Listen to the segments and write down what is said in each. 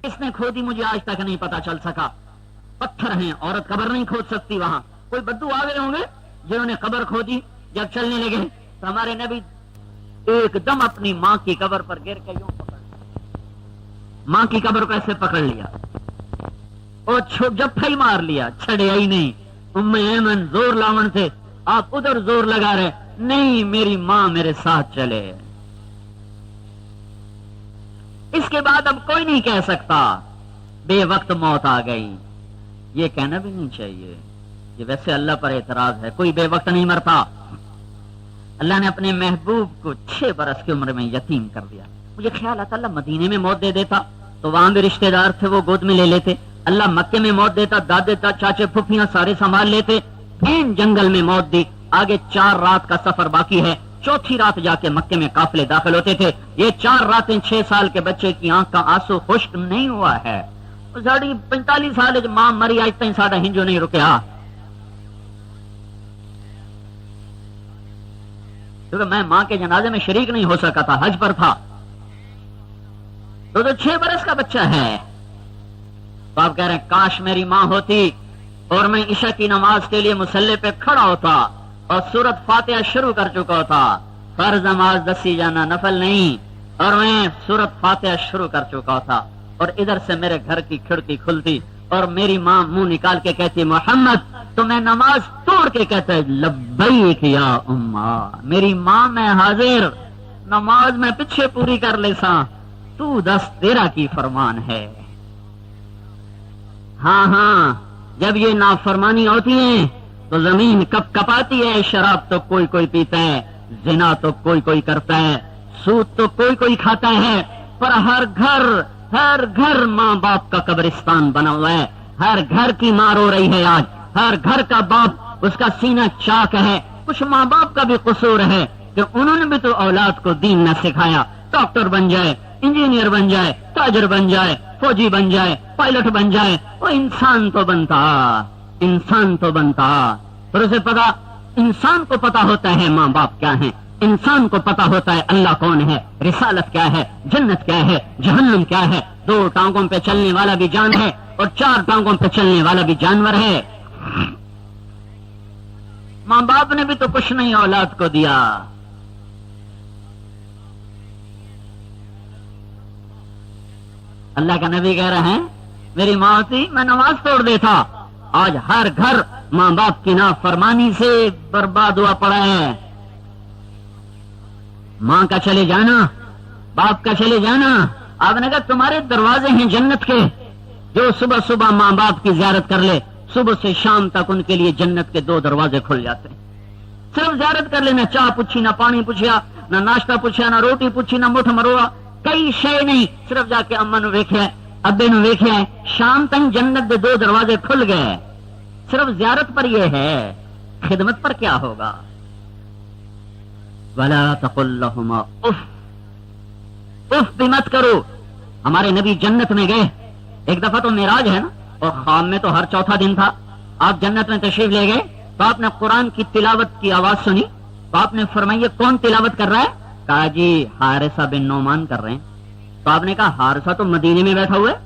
کس نے کھودی مجھے آج تک نہیں پتا چل سکا. پتھر ہیں, عورت قبر نہیں کھود سکتی وہاں. کوئی بدو آ گئے ہوں گے جنہوں نے قبر کھودی. جب چلنے لگے تو ہمارے نبی ایک دم اپنی ماں کی قبر پر گر کے یوں پکڑ ماں کی قبر کو ایسے پکڑ لیا اور جب پھئی مار لیا, چھڑیا ہی نہیں. ام ایمن زور لاون سے, آپ ادھر زور لگا رہے, نہیں میری ماں میرے ساتھ چلے. اس کے بعد اب کوئی نہیں کہہ سکتا بے وقت موت آ گئی. یہ کہنا بھی نہیں چاہیے, یہ ویسے اللہ پر اعتراض ہے. کوئی بے وقت نہیں مرتا. اللہ نے اپنے محبوب کو 6 برس کی عمر میں یتیم کر دیا. مجھے خیال آتا اللہ مدینے میں موت دے دیتا تو وہاں بھی رشتہ دار تھے وہ گود میں لے لیتے. اللہ مکے میں موت دیتا, دادے چاچے پھپھیاں سارے سنبھال لیتے. این جنگل میں موت دی. آگے 4 رات کا سفر باقی ہے. 4تھی رات جا کے مکے میں قافلے داخل ہوتے تھے. یہ 4 راتیں 6 سال کے بچے کی آنکھ کا آنسو خشک نہیں ہوا ہے. 45 سال ماں مری آج تک ساڈا ہنجو نہیں رکیا, کیونکہ میں ماں کے جنازے میں شریک نہیں ہو سکا تھا, حج پر تھا. تو 6 برس کا بچہ ہے. تو آپ کہہ رہے ہیں کاش میری ماں ہوتی اور میں عشاء کی نماز کے لیے مصلی پہ کھڑا ہوتا اور سورت فاتحہ شروع کر چکا ہوتا. فرض نماز دسی جانا, نفل نہیں, اور میں سورت فاتحہ شروع کر چکا ہوتا اور ادھر سے میرے گھر کی کھڑکی کھلتی اور میری ماں منہ نکال کے کہتی محمد, تو میں نماز توڑ کے کہتا ہے لبیک یا اماں, میری ماں میں حاضر, نماز میں پیچھے پوری کر لے سا, تو دس تیرا کی فرمان ہے. ہاں جب یہ نافرمانی ہوتی ہے تو زمین کپ کپاتی ہے. شراب تو کوئی کوئی پیتا ہے, زنا تو کوئی کوئی کرتا ہے, سود تو کوئی کوئی کھاتا ہے, پر ہر گھر ماں باپ کا قبرستان بنا ہوا ہے. ہر گھر کی ماں رو رہی ہے آج, ہر گھر کا باپ اس کا سینہ چاک ہے. کچھ ماں باپ کا بھی قصور ہے کہ انہوں نے بھی تو اولاد کو دین نہ سکھایا. ڈاکٹر بن جائے, انجینئر بن جائے, تاجر بن جائے, فوجی بن جائے, پائلٹ بن جائے, وہ انسان تو بنتا. پھر اسے پتا, انسان کو پتا ہوتا ہے ماں باپ کیا ہیں, انسان کو پتا ہوتا ہے اللہ کون ہے, رسالت کیا ہے, جنت کیا ہے, جہنم کیا ہے. 2 ٹانگوں پہ چلنے والا بھی جان ہے اور 4 ٹانگوں پہ چلنے والا بھی جانور ہے. ماں باپ نے بھی تو کچھ نہیں اولاد کو دیا. اللہ کا نبی کہہ رہے ہیں میری ماں ہوتی میں نماز توڑ دیتا. آج ہر گھر ماں باپ کی نافرمانی سے برباد ہوا پڑا ہے. ماں کا چلے جانا, باپ کا چلے جانا. آپ نے کہا تمہارے دروازے ہیں جنت کے, جو صبح صبح ماں باپ کی زیارت کر لے, صبح سے شام تک ان کے لیے جنت کے 2 دروازے کھل جاتے ہیں. صرف زیارت کر لے, نہ چاہ پوچھی, نہ پانی پوچھیا, نہ ناشتہ پوچھیا, نہ روٹی پوچھی, نہ مٹھ مروا, کئی شے نہیں, صرف جا کے اما نو ویکھیا, ابے نو ویکھیا, شام تک جنت کے 2 دروازے کھل گئے. صرف زیارت پر یہ ہے, خدمت پر کیا ہوگا؟ ولا تقل لهما اف بھی مت کرو. ہمارے نبی جنت میں گئے, ایک دفعہ تو معراج ہے نا, اور خواب میں تو ہر 4تھا دن تھا. آپ جنت میں تشریف لے گئے تو آپ نے قرآن کی تلاوت کی آواز سنی, تو آپ نے فرمایا کون تلاوت کر رہا ہے؟ کہا جی حارثہ بن نعمان کر رہے ہیں. تو آپ نے کہا حارثہ تو مدینے میں بیٹھا ہوا ہے,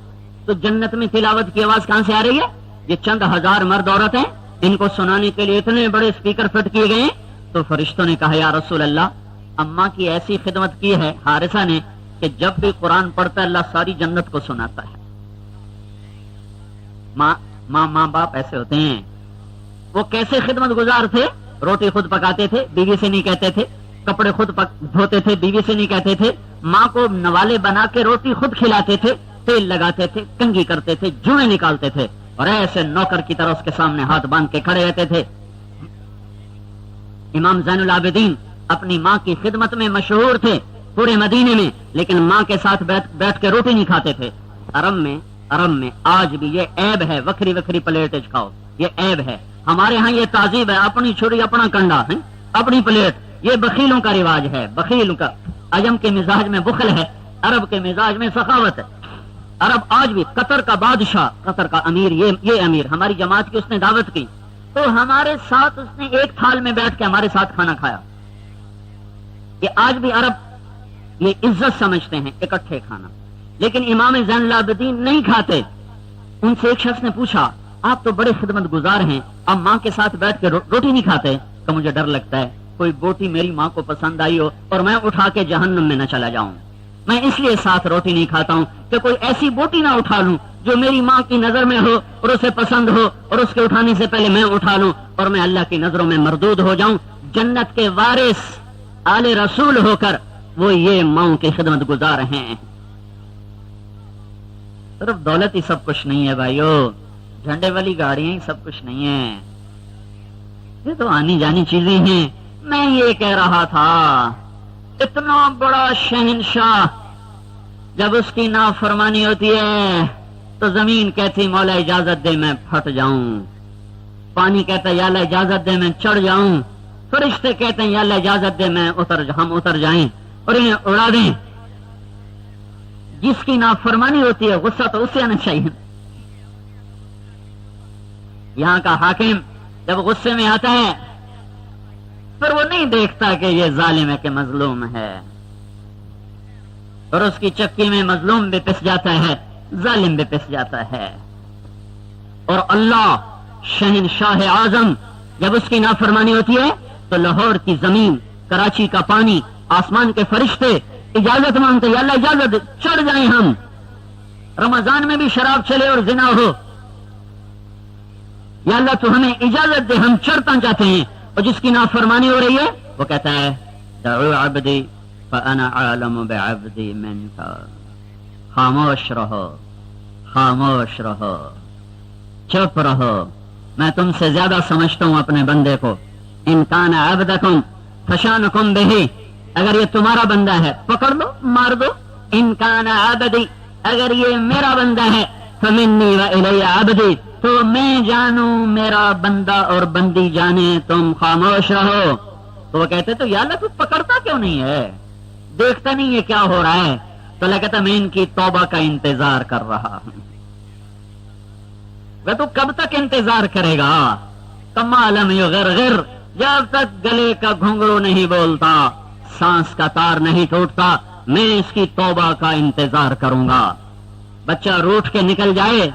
تو جنت میں تلاوت کی آواز کہاں سے آ رہی ہے؟ یہ چند ہزار مرد عورت ہیں, ان کو سنانے کے لیے اتنے بڑے اسپیکر فٹ کیے گئے ہیں. تو فرشتوں نے کہا یا رسول اللہ, اماں کی ایسی خدمت کی ہے حارثہ نے کہ جب بھی قرآن پڑھتا ہے اللہ ساری جنت کو سناتا ہے. ماں باپ ایسے ہوتے ہیں. وہ کیسے خدمت گزار تھے؟ روٹی خود پکاتے تھے, بیوی سے نہیں کہتے تھے. کپڑے خود دھوتے تھے, بیوی سے نہیں کہتے تھے. ماں کو نوالے بنا کے روٹی خود کھلاتے تھے, تیل لگاتے تھے, کنگھی کرتے تھے, جوئیں نکالتے تھے, اور ایسے نوکر کی طرح اس کے سامنے ہاتھ باندھ کے کھڑے رہتے تھے. امام زین العابدین اپنی ماں کی خدمت میں مشہور تھے پورے مدینے میں, لیکن ماں کے ساتھ بیٹھ کے روٹی نہیں کھاتے تھے. عرب میں آج بھی یہ عیب ہے, وکری وکری پلیٹ کھاؤ, یہ عیب ہے. ہمارے ہاں یہ تعذیب ہے, اپنی چھری اپنا کنڈا ہے, اپنی پلیٹ. یہ بخیلوں کا رواج ہے, بخیلوں کا. عجم کے مزاج میں بخل ہے, عرب کے مزاج میں سخاوت ہے. عرب آج بھی, قطر کا بادشاہ, قطر کا امیر, یہ امیر ہماری جماعت کی, اس نے دعوت کی تو ہمارے ساتھ اس نے ایک تھال میں بیٹھ کے ہمارے ساتھ کھانا کھایا. یہ آج بھی عرب یہ عزت سمجھتے ہیں اکٹھے کھانا, لیکن امام زین العابدین نہیں کھاتے. ان سے ایک شخص نے پوچھا آپ تو بڑے خدمت گزار ہیں, آپ ماں کے ساتھ بیٹھ کے روٹی نہیں کھاتے؟ کہ مجھے ڈر لگتا ہے کوئی بوٹی میری ماں کو پسند آئی ہو اور میں اٹھا کے جہنم میں نہ چلا جاؤں. میں اس لیے ساتھ روٹی نہیں کھاتا ہوں کہ کوئی ایسی بوٹی نہ اٹھا لوں جو میری ماں کی نظر میں ہو اور اسے پسند ہو اور اس کے اٹھانے سے پہلے میں اٹھا لوں اور میں اللہ کی نظروں میں مردود ہو جاؤں. جنت کے وارث آل رسول ہو کر وہ یہ ماؤں کی خدمت گزار ہیں. صرف دولت ہی سب کچھ نہیں ہے بھائیو, جھنڈے والی گاڑیاں ہی سب کچھ نہیں ہے, یہ تو آنی جانی چیزیں ہیں. میں یہ کہہ رہا تھا اتنا بڑا شہنشاہ جب اس کی نافرمانی ہوتی ہے تو زمین کہتی مولا اجازت دے میں پھٹ جاؤں, پانی کہتا ہے یا اللہ اجازت دے میں چڑھ جاؤں, فرشتے کہتے ہیں یا اللہ اجازت دے میں ہم اتر جائیں اور انہیں اڑا دیں. جس کی نافرمانی ہوتی ہے غصہ تو اسے آنا چاہیے. یہاں کا حاکم جب غصے میں آتا ہے پھر وہ نہیں دیکھتا کہ یہ ظالم ہے کہ مظلوم ہے, اور اس کی چکی میں مظلوم بھی پس جاتا ہے, ظالم بھی پس جاتا ہے. اور اللہ شہنشاہ اعظم جب اس کی نافرمانی ہوتی ہے تو لاہور کی زمین, کراچی کا پانی, آسمان کے فرشتے اجازت مانگتے یا اللہ اجازت چڑھ جائیں ہم. رمضان میں بھی شراب چلے اور زنا ہو, یا اللہ تو ہمیں اجازت دے ہم چڑھنا چاہتے ہیں. اور جس کی نافرمانی ہو رہی ہے وہ کہتا ہے دعو عبدی فانا عالم بعبدی منک. خاموش رہو, خاموش رہو, چپ رہو, میں تم سے زیادہ سمجھتا ہوں اپنے بندے کو. ان کان عبدکم فشانکم بہ, اگر یہ تمہارا بندہ ہے پکڑ لو مار دو. ان کان عبدی, اگر یہ میرا بندہ ہے فمنی والی عبدی, تو میں جانوں میرا بندہ اور بندی جانے, تم خاموش رہو. تو وہ کہتے تو یا اللہ تو پکڑتا کیوں نہیں ہے, دیکھتا نہیں ہے کیا ہو رہا ہے؟ تو اللہ کہتا میں ان کی توبہ کا انتظار کر رہا ہوں. وہ تو کب تک انتظار کرے گا؟ کما لم یغرغر, جب تک گلے کا گھنگرو نہیں بولتا, سانس کا تار نہیں ٹوٹتا, میں اس کی توبہ کا انتظار کروں گا. بچہ روٹ کے نکل جائے,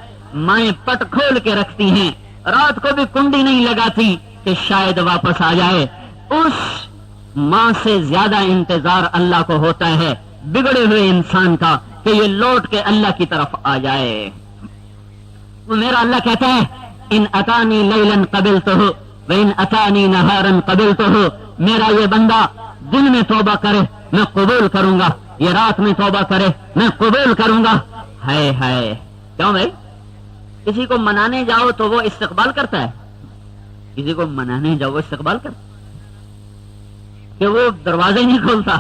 مائیں پٹ کھول کے رکھتی ہیں, رات کو بھی کنڈی نہیں لگاتی کہ شاید واپس آ جائے. اس ماں سے زیادہ انتظار اللہ کو ہوتا ہے بگڑے ہوئے انسان کا کہ یہ لوٹ کے اللہ کی طرف آ جائے. وہ میرا اللہ کہتا ہے ان اتانی لیلن قبلتہ وان اتانی نہارن قبلتہ, میرا یہ بندہ دن میں توبہ کرے میں قبول کروں گا, یہ رات میں توبہ کرے میں قبول کروں گا. ہائے ہائے, کیوں بھائی؟ کسی کو منانے جاؤ تو وہ استقبال کرتا ہے, کسی کو منانے جاؤ وہ استقبال کرتا کہ وہ دروازے نہیں کھولتا.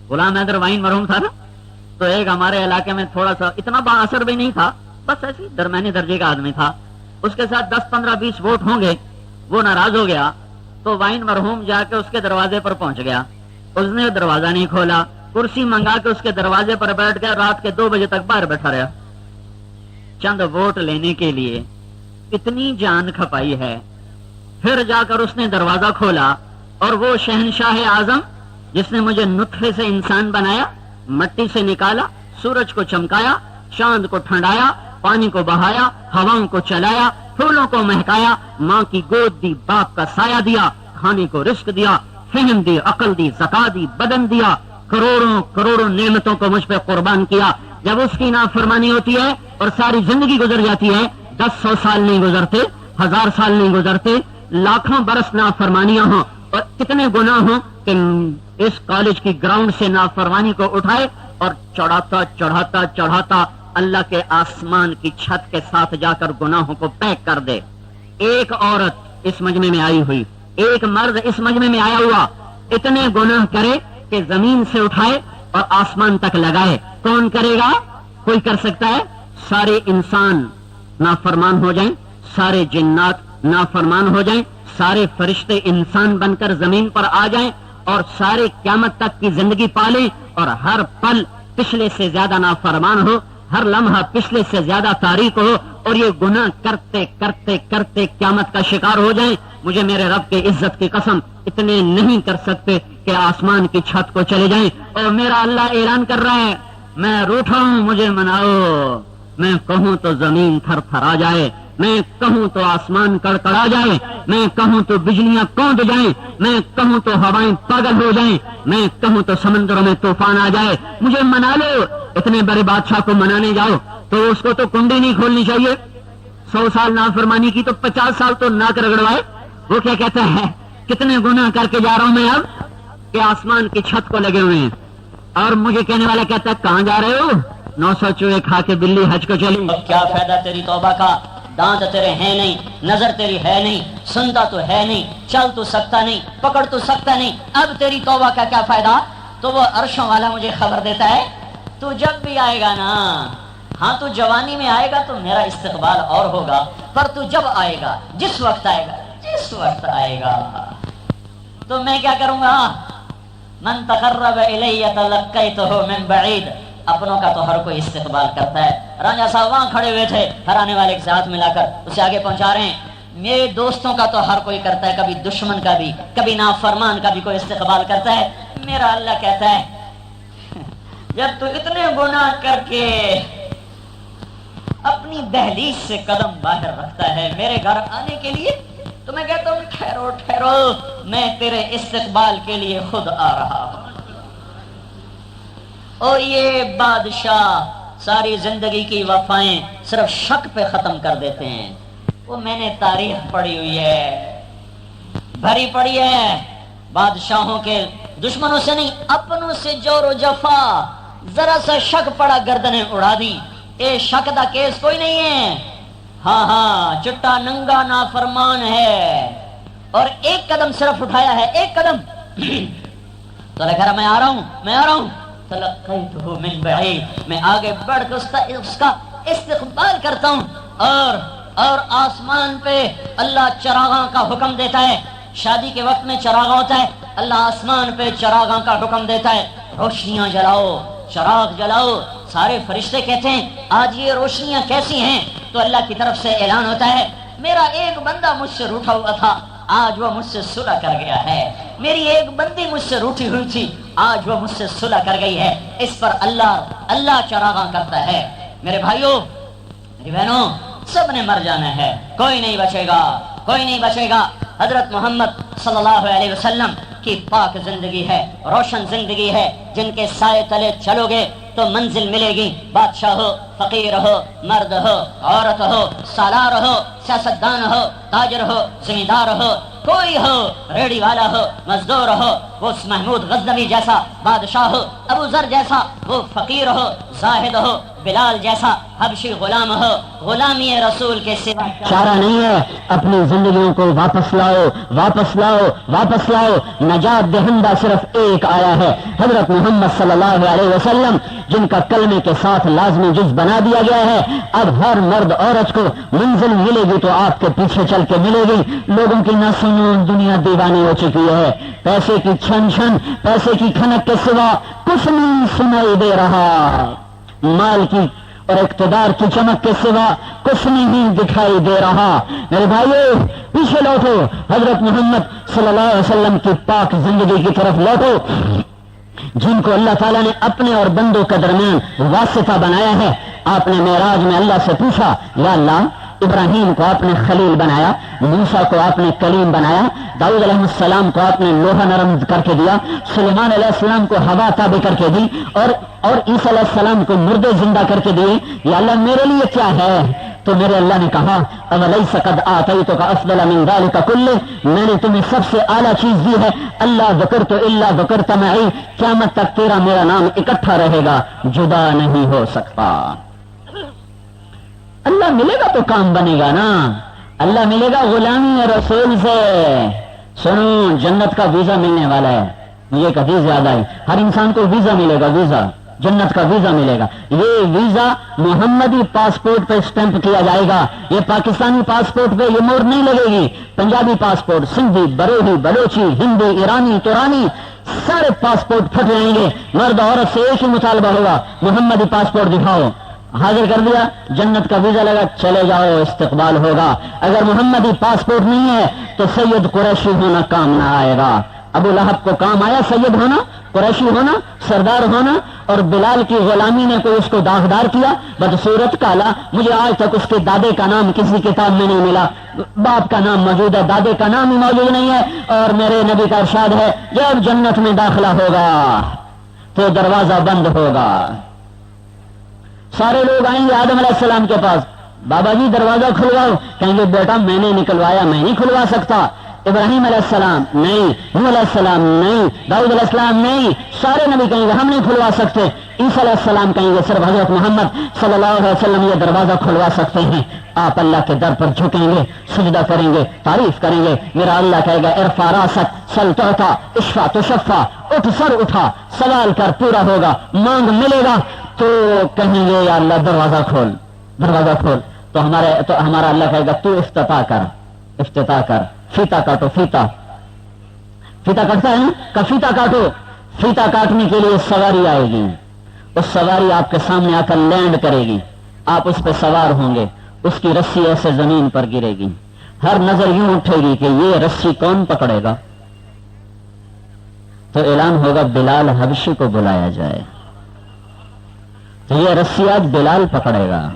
غلام حیدر وائن مرحوم تھا نا, تو ایک ہمارے علاقے میں تھوڑا سا اتنا با اثر بھی نہیں تھا, بس ایسی درمیانی درجے کا آدمی تھا. اس کے ساتھ 10 15 20 ووٹ ہوں گے, وہ ناراض ہو گیا تو وائن مرحوم جا کے اس کے دروازے پر پہنچ گیا. اس نے دروازہ نہیں کھولا, کرسی منگا کے اس کے دروازے پر بیٹھ گیا, رات کے 2 بجے تک باہر بیٹھا رہا چند ووٹ لینے کے لیے. اتنی جان کھپائی ہے. پھر جا کر اس نے دروازہ کھولا اور وہ شہنشاہ اعظم جس نے مجھے نطفے سے انسان بنایا, مٹی سے نکالا, سورج کو چمکایا, چاند کو ٹھنڈایا, پانی کو بہایا, ہواؤں کو چلایا, پھولوں کو مہکایا, ماں کی گود دی, باپ کا سایہ دیا, کھانے کو رزق دیا, فہم دی, عقل دی, زکات دی, بدن دیا, کروڑوں کروڑوں نعمتوں کو مجھ پہ قربان کیا. جب اس کی نافرمانی ہوتی ہے اور ساری زندگی گزر جاتی ہے, 100 سال نہیں گزرتے, 1000 سال نہیں گزرتے, لاکھوں برس نافرمانیاں ہوں اور کتنے گناہ ہوں کہ اس کالج کی گراؤنڈ سے نافرمانی کو اٹھائے اور چڑھاتا چڑھاتا چڑھاتا اللہ کے آسمان کی چھت کے ساتھ جا کر گناہوں کو پیک کر دے. ایک عورت اس مجمع میں آئی ہوئی, ایک مرد اس مجمع میں آیا ہوا, اتنے گناہ کرے کہ زمین سے اٹھائے اور آسمان تک لگائے. کون کرے گا؟ کوئی کر سکتا ہے؟ سارے انسان نافرمان ہو جائیں, سارے جنات نافرمان ہو جائیں, سارے فرشتے انسان بن کر زمین پر آ جائیں اور سارے قیامت تک کی زندگی پالیں اور ہر پل پچھلے سے زیادہ نافرمان ہو, ہر لمحہ پچھلے سے زیادہ تاریک ہو اور یہ گناہ کرتے کرتے کرتے قیامت کا شکار ہو جائیں. مجھے میرے رب کے عزت کی قسم اتنے نہیں کر سکتے کہ آسمان کی چھت کو چلے جائیں. اور میرا اللہ اعلان کر رہا ہے میں روٹھا ہوں مجھے مناؤ، میں کہوں تو زمین تھر تھر آ جائے، میں کہوں تو آسمان کڑکڑا جائے، میں کہوں تو بجلیاں کونپ جائیں، میں کہوں تو ہوائیں پاگل ہو جائیں، میں کہوں تو سمندروں میں طوفان آ جائے، مجھے منا لو۔ اتنے بڑے بادشاہ کو منانے جاؤ تو اس کو تو کنڈی نہیں کھولنی چاہیے، 100 سال نافرمانی کی تو 50 سال تو ناک رگڑوائے۔ وہ کیا کہتا ہے، کتنے گناہ کر کے جا رہا ہوں میں اب کہ آسمان کی چھت کو لگے ہوئے ہیں، اور مجھے کہنے والا کہتا ہے کہاں جا رہے ہو؟ 900 چوہے کھا کے بلی حج کو چلی۔ کیا فائدہ تیری توبہ کا، دانت تیرے ہیں نہیں، نظر تیری ہے نہیں، سنتا تو ہے نہیں، چل تو سکتا نہیں، پکڑ تو سکتا نہیں، اب تیری توبہ کا کیا فائدہ؟ تو وہ عرشوں والا مجھے خبر دیتا ہے تو جب بھی آئے گا نا، ہاں تو جوانی میں آئے گا تو میرا استقبال اور ہوگا، پر تو جب آئے گا، جس وقت آئے گا، جس وقت آئے گا تو میں کیا کروں گا؟ من تقرب الی تلقیتہ من بعید، اپنوں کا تو ہر کوئی استقبال کرتا ہے۔ رانجھا صاحب وہاں کھڑے ہوئے تھے، ہرانے والے کے ساتھ ملا کر اسے آگے پہنچا رہے ہیں، میرے دوستوں کا تو ہر کوئی کرتا ہے، کبھی دشمن کا بھی، کبھی نافرمان کا بھی کوئی استقبال کرتا ہے۔ میرا اللہ کہتا ہے جب تو اتنے گناہ کر کے اپنی دہلیز سے قدم باہر رکھتا ہے میرے گھر آنے کے لیے، تو میں کہتا ہوں ٹھہرو ٹھہرو، میں تیرے استقبال کے لیے خود آ رہا ہوں۔ اور یہ بادشاہ ساری زندگی کی وفائیں صرف شک پہ ختم کر دیتے ہیں۔ وہ میں نے تاریخ پڑھی ہوئی ہے، بھری پڑھی ہے، بادشاہوں کے دشمنوں سے نہیں، اپنوں سے جور و جفا، ذرا سا شک پڑا گردنیں اڑا دی۔ اے شک دا کیس کوئی نہیں ہے، ہاں ہاں چٹا ننگا نافرمان ہے، اور ایک قدم صرف اٹھایا ہے، ایک قدم تو لکھا رہا میں آ رہا ہوں، میں آ رہا ہوں، تلقیتہ من بعید، میں آگے بڑھ کے اس کا استقبال کرتا ہوں، اور آسمان پہ اللہ چراغاں کا حکم دیتا ہے، شادی کے وقت میں چراغاں ہوتا ہے، اللہ آسمان پہ چراغاں کا حکم دیتا ہے، روشنیاں جلاؤ، چراغ جلاؤ۔ سارے فرشتے کہتے ہیں آج یہ روشنیاں کیسی ہیں؟ تو اللہ کی طرف سے اعلان ہوتا ہے میرا ایک بندہ مجھ سے روٹھا ہوا تھا، آج وہ مجھ سے صلح کر گیا ہے، میری ایک بندی مجھ سے روٹھی ہوئی تھی، آج وہ مجھ سے صلح کر گئی ہے۔ اس پر اللہ چراغاں کرتا ہے۔ میرے بھائیوں، میری بہنوں، سب نے مر جانا ہے، کوئی نہیں بچے گا، کوئی نہیں بچے گا۔ حضرت محمد صلی اللہ علیہ وسلم کی پاک زندگی ہے، روشن زندگی ہے، جن کے سائے تلے چلو گے تو منزل ملے گی۔ بادشاہ ہو، فقیر ہو، مرد ہو، عورت ہو، سالار ہو، سیاستدان ہو، تاجر ہو، زمیندار ہو، کوئی ہو، ریڑی والا ہو، مزدور ہو، وہ محمود غزنوی جیسا بادشاہ ہو، ابو ذر جیسا وہ فقیر ہو، زاہد ہو، بلال جیسا حبشی غلام ہو، غلامی رسول کے سوا چارہ نہیں ہے۔ اپنی زندگیوں کو واپس لاؤ، واپس لاؤ، واپس لاؤ۔ نجات دہندہ صرف ایک آیا ہے، حضرت محمد صلی اللہ علیہ وسلم، جن کا کلمے کے ساتھ لازمی جز بنا دیا گیا ہے۔ اب ہر مرد عورت کو منزل ملے گی تو آپ کے پیچھے چل کے ملے گی۔ لوگوں کی نہ سنو، دنیا دیوانی ہو چکی ہے، پیسے کی چھن چھن، پیسے کی کھنک کے سوا کچھ نہیں سنائی دے رہا، مال کی اور اقتدار کی چمک کے سوا کچھ نہیں دکھائی دے رہا۔ میرے بھائیو، پیچھے لوٹو، حضرت محمد صلی اللہ علیہ وسلم کی پاک زندگی کی طرف لوٹو، جن کو اللہ تعالیٰ نے اپنے اور بندوں کے درمیان واسطہ بنایا ہے۔ آپ نے معراج میں اللہ سے پوچھا، یا اللہ، ابراہیم کو آپ نے خلیل بنایا، موسیٰ کو آپ نے کلیم بنایا، داؤد علیہ السلام کو آپ نے لوہا نرم کر کے دیا، سلیمان علیہ السلام کو ہوا تابع کر کے دی، اور عیسیٰ علیہ السلام کو مردے زندہ کر کے دیے، یا اللہ میرے لیے کیا ہے؟ تو میرے اللہ نے کہا، اولیس قد آتیتک افضل من ذلک کلہ، میں نے تمہیں سب سے اعلیٰ چیز دی ہے، اللہ ذکرت الا ذکرت معی، قیامت تک تیرا میرا نام اکٹھا رہے گا، جدا نہیں ہو سکتا۔ اللہ ملے گا تو کام بنے گا نا، اللہ ملے گا غلامی رسول سے۔ سنو، جنت کا ویزا ملنے والا ہے، مجھے ایک حدیث یاد آئی، ہر انسان کو ویزا ملے گا، ویزا، جنت کا ویزا ملے گا۔ یہ ویزا محمدی پاسپورٹ پہ اسٹمپ کیا جائے گا، یہ پاکستانی پاسپورٹ پہ یہ مور نہیں لگے گی، پنجابی پاسپورٹ، سندھی، بروہی، بلوچی، ہندی، ایرانی، تورانی، سارے پاسپورٹ پھٹ جائیں گے، مرد عورت سے ایک ہی مطالبہ ہوگا، محمدی پاسپورٹ دکھاؤ، حاضر کر دیا، جنت کا ویزا لگا، چلے جاؤ، استقبال ہوگا۔ اگر محمدی پاسپورٹ نہیں ہے تو سید قریشی ہونا کام نہ آئے گا، ابو لہب کو کام آیا سید ہونا، قریشی ہونا، سردار ہونا، اور بلال کی غلامی نے کوئی اس کو داغدار کیا، بدصورت کالا. مجھے آج تک اس کے دادے کا نام کسی کتاب میں نہیں ملا. باپ کا نام موجود ہے، دادے کا نام ہی موجود نہیں ہے. اور میرے نبی کا ارشاد ہے جب جنت میں داخلہ ہوگا تو دروازہ بند ہوگا. سارے لوگ آئیں گے آدم علیہ السلام کے پاس، بابا جی دروازہ کھلواؤ. کہیں گے بیٹا میں نے نکلوایا، میں نہیں کھلوا سکتا. ابراہیم علیہ السلام نہیں، نوح علیہ السلام نہیں، داؤد علیہ السلام نہیں. سارے نبی کہیں گے ہم نہیں کھلوا سکتے. عیسیٰ علیہ السلام کہیں گے صرف حضرت محمد صلی اللہ علیہ وسلم یہ دروازہ کھلوا سکتے ہیں. آپ اللہ کے در پر جھکیں گے، سجدہ کریں گے، تعریف کریں گے. میرا اللہ کہے گا ارفع راسک سل تعطیٰ اشفع تشفع، اٹھ سر اٹھا سوال کر پورا ہوگا، مانگ ملے گا. تو کہیں گے یا اللہ دروازہ کھول، دروازہ کھول. تو ہمارا اللہ کہے گا تو افتتاح کر، افتتاح کر. فیتا کاٹو، فیتا کٹتا ہے نا، کا فیتا کاٹو. فیتا کاٹنے کے لیے سواری آئے گی، اس سواری آپ کے سامنے آ کر لینڈ کرے گی، آپ اس پہ سوار ہوں گے. اس کی رسی ایسے زمین پر گرے گی، ہر نظر یوں اٹھے گی کہ یہ رسی کون پکڑے گا. تو اعلان ہوگا بلال حبشی کو بلایا جائے. تو یہ رسی آج بلال پکڑے گا،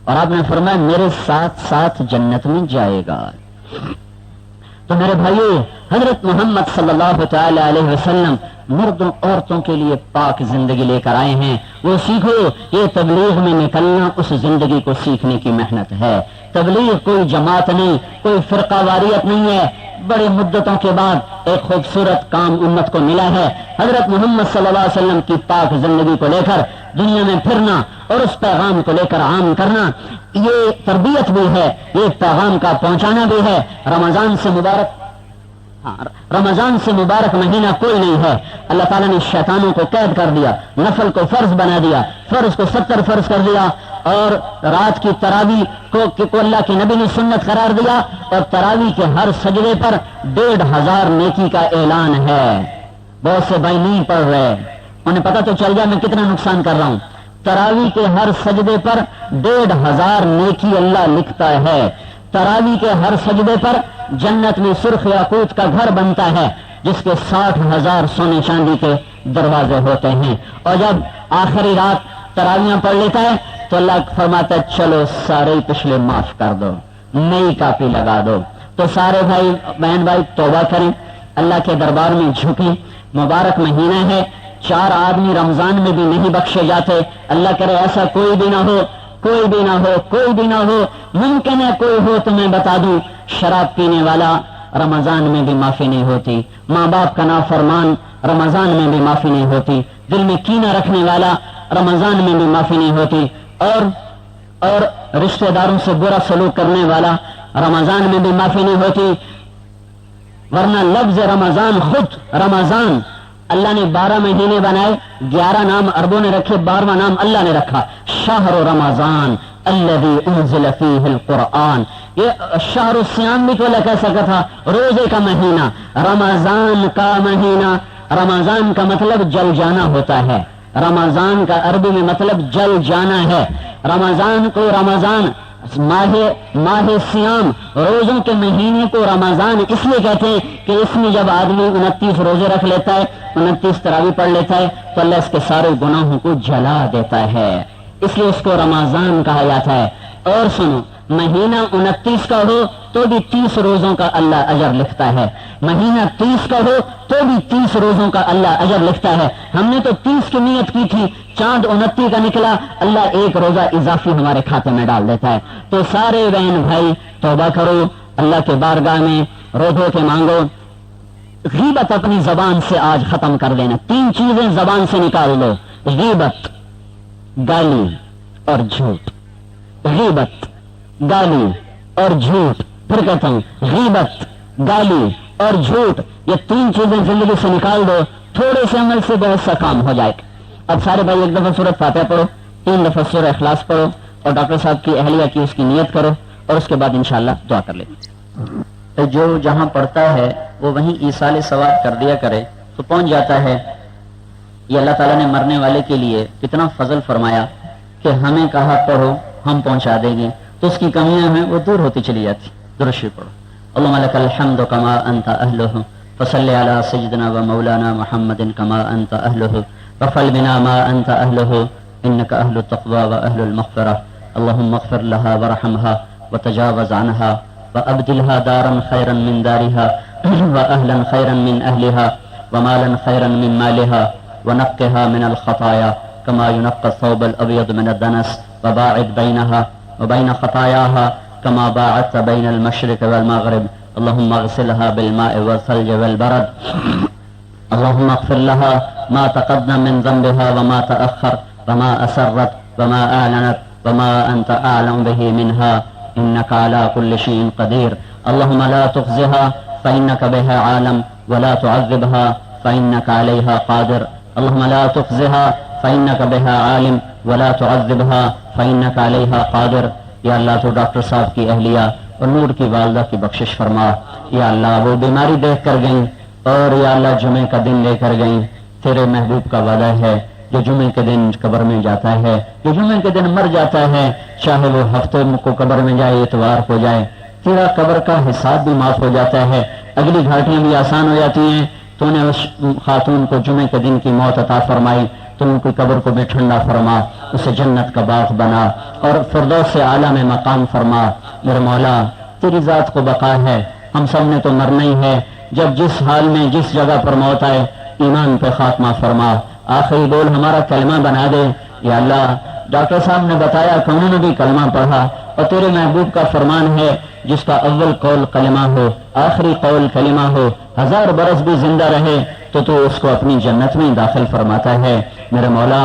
اور آپ نے فرمایا میرے ساتھ ساتھ جنت میں جائے گا. تو میرے بھائیو، حضرت محمد صلی اللہ تعالی علیہ وسلم مردوں عورتوں کے لیے پاک زندگی لے کر آئے ہیں. وہ سیکھو، یہ تبلیغ میں نکلنا اس زندگی کو سیکھنے کی محنت ہے. تبلیغ کوئی جماعت نہیں، کوئی فرقہ واریت نہیں ہے. بڑے مدتوں کے بعد ایک خوبصورت کام امت کو ملا ہے. حضرت محمد صلی اللہ علیہ وسلم کی پاک زندگی کو لے کر دنیا میں پھرنا اور اس پیغام کو لے کر عام کرنا، یہ تربیت بھی ہے، یہ پیغام کا پہنچانا بھی ہے. رمضان سے مبارک مہینہ کوئی نہیں ہے. اللہ تعالیٰ نے شیطانوں کو قید کر دیا، نفل کو فرض بنا دیا، فرض کو 70 فرض کر دیا، اور رات کی تراویح کو اللہ کے نبی نے سنت قرار دیا. اور تراویح کے ہر سجدے پر 1500 نیکی کا اعلان ہے. بہت سے بھائی نہیں پڑھ رہے، انہیں پتہ تو چل گیا میں کتنا نقصان کر رہا ہوں. تراویح کے ہر سجدے پر 1500 نیکی اللہ لکھتا ہے. تراویح کے ہر سجدے پر جنت میں سرخ یاقوت کا گھر بنتا ہے جس کے 60,000 سونے چاندی کے دروازے ہوتے ہیں. اور جب آخری رات تراویحاں پڑھ لیتا ہے تو اللہ فرماتا ہے چلو سارے پچھلے معاف کر دو، نئی کاپی لگا دو. تو سارے بھائی بہن بھائی توبہ کریں، اللہ کے دربار میں جھکیں. مبارک مہینہ ہے، 4 آدمی رمضان میں بھی نہیں بخشے جاتے. اللہ کرے ایسا کوئی بھی نہ ہو، کوئی بھی نہ ہو، کوئی بھی نہ ہو. ممکن ہے کوئی ہو تو میں بتا دوں، شراب پینے والا رمضان میں بھی معافی نہیں ہوتی، ماں باپ کا نافرمان رمضان میں بھی معافی نہیں ہوتی، دل میں کینہ رکھنے والا رمضان میں بھی معافی نہیں ہوتی، اور رشتہ داروں سے برا سلوک کرنے والا رمضان میں بھی معافی نہیں ہوتی. ورنہ لفظ رمضان، خود رمضان اللہ نے 12 مہینے بنائے، 11 نام عربوں نے رکھے، 12واں نام اللہ نے رکھا شہر رمضان الذی انزل فیہ القرآن. یہ شہر الصیام بھی تو اللہ کہہ سکتا تھا، روزے کا مہینہ، رمضان کا مہینہ. رمضان کا مطلب جل جانا ہوتا ہے، رمضان کا عربی میں مطلب جل جانا ہے. رمضان کو رمضان ماہ سیام، روزوں کے مہینے کو رمضان اس لیے کہتے ہیں کہ اس میں جب آدمی 29 روزے رکھ لیتا ہے، 29 تراویح پڑھ لیتا ہے تو اللہ اس کے سارے گناہوں کو جلا دیتا ہے، اس لیے اس کو رمضان کہا جاتا ہے. اور سنو، مہینہ 29 کا ہو تو بھی 30 روزوں کا اللہ اجر لکھتا ہے، مہینہ 30 کا ہو تو بھی 30 روزوں کا اللہ اجر لکھتا ہے. ہم نے تو 30 کی نیت کی تھی، چاند 29 کا نکلا، اللہ 1 روزہ اضافی ہمارے کھاتے میں ڈال دیتا ہے. تو سارے بہن بھائی توبہ کرو، اللہ کے بارگاہ میں رو دھو کے مانگو. غیبت اپنی زبان سے آج ختم کر دینا. 3 چیزیں زبان سے نکال دو: غیبت، گالی اور جھوٹ. غیبت، گالی اور جھوٹ. پھر کہتا ہوں، غیبت، گالی اور جھوٹ، یہ 3 چیزیں زندگی سے نکال دو، تھوڑے سے عمل سے بہت سا کام ہو جائے. اب سارے بھائی 1 دفعہ سورۃ فاتحہ پڑھو، 3 دفعہ سورہ اخلاص پڑھو، اور ڈاکٹر صاحب کی اہلیہ کی اس کی نیت کرو، اور اس کے بعد انشاءاللہ دعا کر لیں. جو جہاں پڑھتا ہے وہ وہیں ایصال ثواب کر دیا کرے تو پہنچ جاتا ہے. یہ اللہ تعالیٰ نے مرنے والے کے لیے کتنا فضل فرمایا کہ ہمیں کہا پڑھو، ہم پہنچا دیں گے، تو اس کی کمیاں ہیں وہ دور ہوتی چلی جاتی. درود شریف پڑھو. اللہم لک الحمد کما انت اہلہ فصل على سيدنا ومولانا محمد كما أنت أهله وفعل بنا ما أنت أهله إنك أهل التقوى وأهل المغفرة. اللهم اغفر لها وارحمها وتجاوز عنها وأبدلها دارا خيرا من دارها وأهلا خيرا من أهلها ومالا خيرا من مالها ونقها من الخطايا كما ينقى الثوب الأبيض من الدنس وباعد بينها وبين خطاياها كما باعدت بين المشرق والمغرب. اللهم اغسلها بالماء والثلج والبرد. اللهم اغفر لها ما تقدم من ذنبها وما تأخر وما أسرت وما أعلنت وما أنت أعلم به منها إنك على كل شيء قدير. اللهم لا تخزها فإنك بها عالم ولا تعذبها فإنك عليها قادر. اللهم لا تخزها فإنك بها عالم ولا تعذبها فإنك عليها قادر. یا اللہ تو ڈاکٹر صاحب کی اہلیہ اور نور کی والدہ کی بخشش فرما. یا اللہ وہ بیماری دیکھ کر گئیں اور یا اللہ جمعے کا دن لے کر گئیں. تیرے محبوب کا وعدہ ہے جو جمعے کے دن قبر میں جاتا ہے، جو جمعے کے دن مر جاتا ہے، چاہے وہ ہفتے کو قبر میں جائے، اتوار کو جائے، تیرا قبر کا حساب بھی معاف ہو جاتا ہے، اگلی گھاٹیاں بھی آسان ہو جاتی ہیں. تو نے اس خاتون کو جمعے کے دن کی موت عطا فرمائی، تو ان کی قبر کو بھی ٹھنڈا فرما، اسے جنت کا باغ بنا اور فردوس اعلیٰ میں مقام فرما. میرے مولا تیری ذات کو بقا ہے، ہم سب نے تو مرنا ہی ہے. جب جس حال میں جس جگہ پر موت آئے ایمان پہ خاتمہ فرما، آخری بول ہمارا کلمہ بنا دے. یا اللہ ڈاکٹر صاحب نے بتایا کہ انہوں نے بھی کلمہ پڑھا، اور تیرے محبوب کا فرمان ہے جس کا اول قول کلمہ ہو، آخری قول کلمہ ہو، 1000 برس بھی زندہ رہے تو اس کو اپنی جنت میں داخل فرماتا ہے. میرے مولا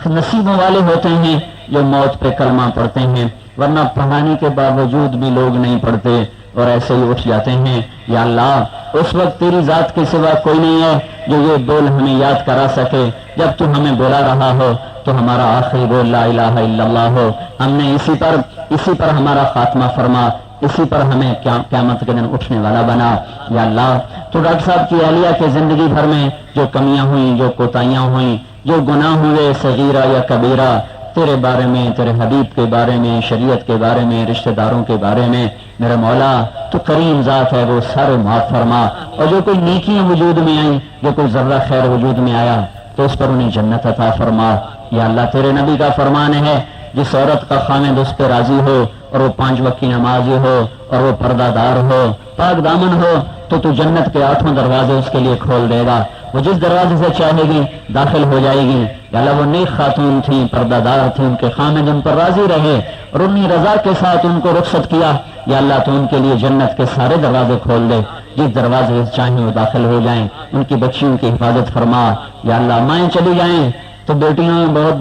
نصیبوں والے ہوتے ہیں جو موت پہ کلمہ پڑھتے ہیں، ورنہ پڑھانے کے باوجود بھی لوگ نہیں پڑھتے اور ایسے ہی اٹھ جاتے ہیں. یا اللہ اس وقت تیری ذات کے سوا کوئی نہیں ہے جو یہ بول ہمیں یاد کرا سکے. جب تو ہمیں بلا رہا ہو تو ہمارا آخری بول لا الہ الا اللہ ہو. ہم نے اسی پر ہمارا خاتمہ فرما، اسی پر ہمیں قیامت کے دن اٹھنے والا بنا. یا اللہ تو ڈاکٹر صاحب کی اہلیہ کے زندگی بھر میں جو کمیاں ہوئیں، جو کوتاہیاں ہوئیں، جو گناہ ہوئے صغیرہ یا کبیرہ، تیرے بارے میں، تیرے حبیب کے بارے میں، شریعت کے بارے میں، رشتہ داروں کے بارے میں، میرے مولا تو کریم ذات ہے، وہ سارے معاف فرما. اور جو کوئی نیکیاں وجود میں آئیں، جو کوئی ذرہ خیر وجود میں آیا تو اس پر انہیں جنت عطا فرما. یا اللہ تیرے نبی کا فرمان ہے جس عورت کا خامد اس پہ راضی ہو اور وہ 5 وقت کی نمازی ہو اور وہ پردہ دار ہو، پاک دامن ہو، تو جنت کے 8 دروازے اس کے لیے کھول دے گا. وہ جس دروازے سے چاہے گی داخل ہو جائے گی. یا اللہ وہ نیک خاتون تھیں، پردہ دار تھیں، ان کے خامد ان پر راضی رہے اور انہی رضا کے ساتھ ان کو رخصت کیا. یا اللہ تو ان کے لیے جنت کے سارے دروازے کھول دے، جس دروازے سے چاہیں وہ داخل ہو جائیں. ان کی بچیوں کی حفاظت فرما. یا اللہ مائیں چلی جائیں تو بیٹیوں میں بہت